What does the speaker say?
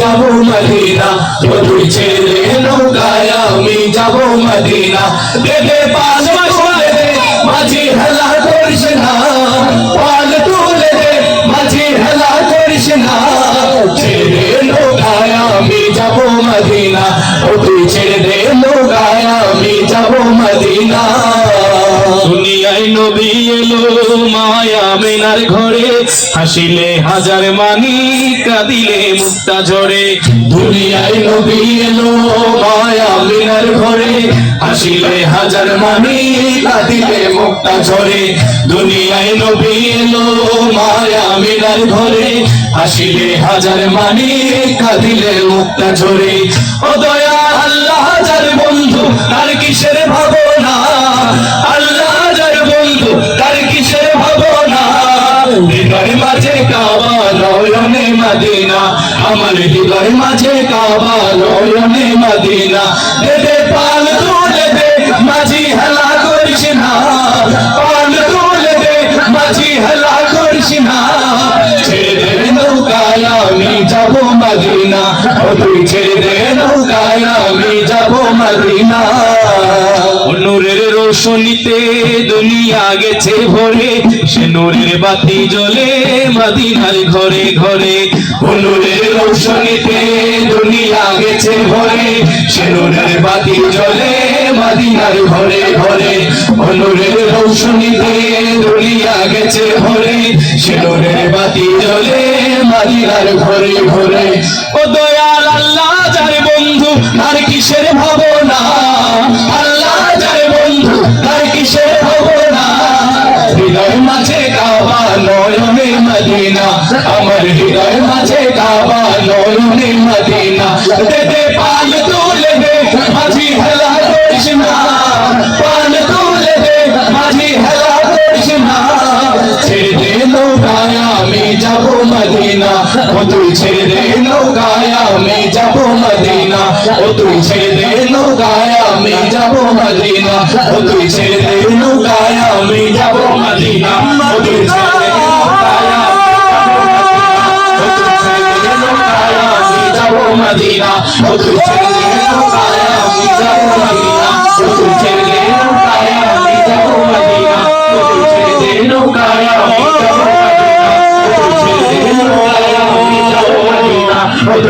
যাব মদিনা, ও তুই ছেড়ে দে নৌকায় আমি যাব মদিনা। দেখে পাল তুলে দে মাঝি হেলা করিস না, পাল তুলে দে মাঝি হেলা করিস না। ছেড়ে দে নৌকায় আমি যাব মদিনা, ও তুই ছেড়ে দে নৌকায় আমি যাব মদিনা। দুনিয়ায় নবী এলো মায়া আমিনার ঘরে, হাসিলে হাজার মানি কাঁদিলে মুক্তা ঝরে। দুনিয়ায় নবী এলো মায়া আমিনার ঘরে, হাসিলে হাজার মানি কাঁদিলে মুক্তা ঝরে। দুনিয়ায় নবী এলো মায়া আমিনার ঘরে, হাসিলে হাজার মানি কাঁদিলে মুক্তা ঝরে। ও দয়া আল্লাহ যার বন্ধু তার কিসের ভাবনা, আল্লাহ যার বন্ধু তার কিসের ভাবনা। হৃদয় মাঝে কাবা নয়নে মদিনা, আমার হৃদয় মাঝে কাবা নয়নে মদিনা। দে পাল তুলে দে মাঝি হেলা করিস না, পাল তুলে দে মাঝি হেলা করিস না। ছেড়ে দে নৌকায় আমি যাব মদিনা, ও তুই ছেড়ে দে নৌকায় আমি যাব মদিনা। নূরের রোশনীতে দুনিয়া গেছে ভরে, সে নূরের বাতি জ্বলে মদিনার ঘরে ঘরে। নূরের রোশনীতে দুনিয়া গেছে ভরে, সে নূরের বাতি জ্বলে মদিনার ঘরে ঘরে। নূরের রোশনীতে দুনিয়া গেছে ভরে, সে নূরের বাতি জ্বলে মদিনার ঘরে ঘরে। ও দয়াল আল্লাহ যার বন্ধু তার কিসের ভাবনা, আল্লাহ যার বন্ধু তার কিসের ভাবনা। হৃদয় মাঝে কাবা নয়নে মদিনা, আমার হৃদয় মাঝে কাবা নয়নে মদিনা। দে পাল তুলে দে মাঝি হেলা করিস না, পাল তুলে দে মাঝি হেলা করিস না। ছেড়ে দে নৌকায় আমি যাব মদিনা, ও তুই ছেড়ে দে নৌকায় আমি যাব মদিনা। ও তুই ছেড়ে দে নৌকায় আমি যাব মদিনা, ও তুই ছেড়ে দে নৌকায় আমি যাব মদিনা। ও তুই ছেড়ে দে নৌকায় আমি যাব মদিনা, ও তুই ছেড়ে দে নৌকায় আমি যাব মদিনা। ও তুই ছেড়ে দে নৌকায় আমি যাব মদিনা, ও তুই ছেড়ে দে নৌকায় আমি যাব মদিনা। ও তুই ছেড়ে দে নৌকায় আমি যাব মদিনা।